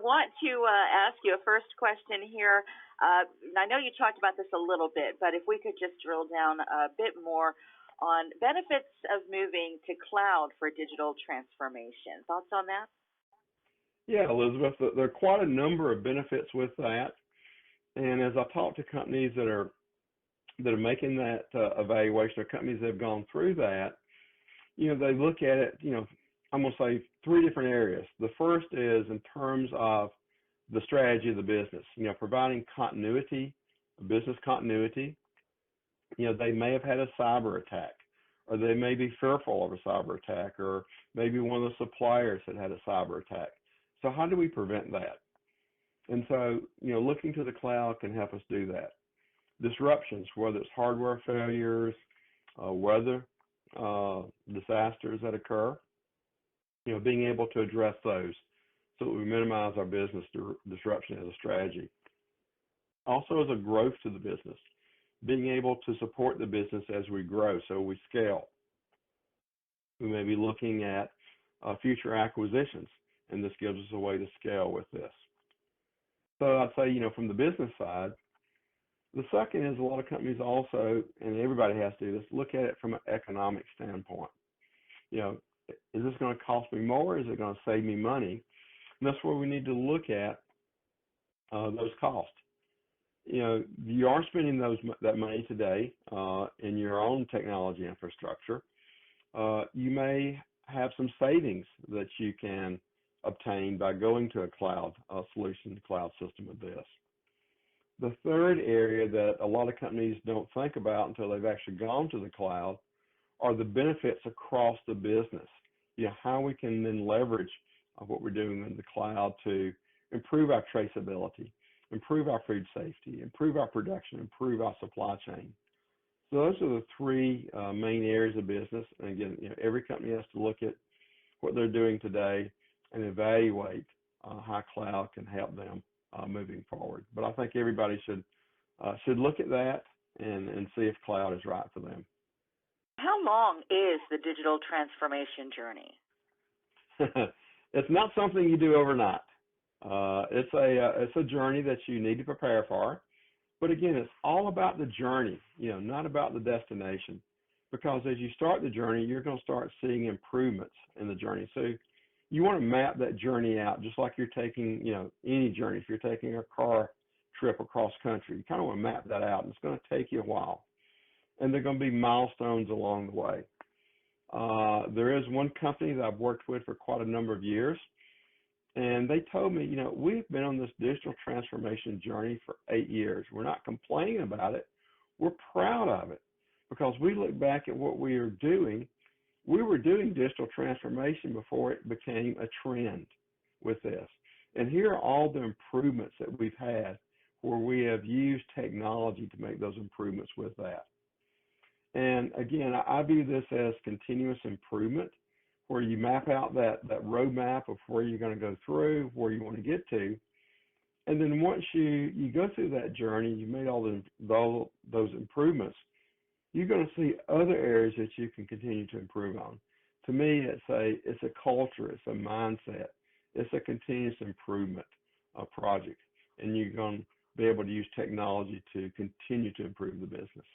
want to ask you a first question here. I know you talked about this a little bit, but if we could just drill down a bit more on benefits of moving to cloud for digital transformation. Thoughts on that? Yeah, Elizabeth, there are quite a number of benefits with that. And as I talk to companies that are making that evaluation, or companies that have gone through that, they look at it, I'm going to say three different areas. The first is in terms of the strategy of the business, providing continuity, business continuity. They may have had a cyber attack, or they may be fearful of a cyber attack, or maybe one of the suppliers had a cyber attack. So how do we prevent that? And so, looking to the cloud can help us do that. Disruptions, whether it's hardware failures, weather disasters that occur, being able to address those so that we minimize our business disruption as a strategy. Also, as a growth to the business, being able to support the business as we grow, so we scale. We may be looking at future acquisitions, and this gives us a way to scale with this. So I'd say, from the business side, the second is a lot of companies also, and everybody has to do this, look at it from an economic standpoint. Is this going to cost me more? Is it going to save me money? And that's where we need to look at those costs. You are spending that money today in your own technology infrastructure. You may have some savings that you can obtain by going to a cloud solution, cloud system of this. The third area that a lot of companies don't think about until they've actually gone to the cloud are the benefits across the business. How we can then leverage what we're doing in the cloud to improve our traceability, improve our food safety, improve our production, improve our supply chain. So those are the three main areas of business. And again, every company has to look at what they're doing today and evaluate how cloud can help them moving forward. But I think everybody should look at that and see if cloud is right for them. How long is the digital transformation journey? It's not something you do overnight. It's a journey that you need to prepare for. But again, it's all about the journey, not about the destination. Because as you start the journey, you're going to start seeing improvements in the journey. So you want to map that journey out, just like you're taking, any journey. If you're taking a car trip across country, you kind of want to map that out, and it's going to take you a while. And there are going to be milestones along the way. There is one company that I've worked with for quite a number of years, and they told me, we've been on this digital transformation journey for 8 years. We're not complaining about it. We're proud of it because we look back at what we are doing. We were doing digital transformation before it became a trend with this. And here are all the improvements that we've had where we have used technology to make those improvements with that. And again, I view this as continuous improvement, where you map out that roadmap of where you're going to go through, where you want to get to. And then once you go through that journey, you made all those improvements, you're going to see other areas that you can continue to improve on. To me, it's a culture, it's a mindset, it's a continuous improvement project, and you're going to be able to use technology to continue to improve the business.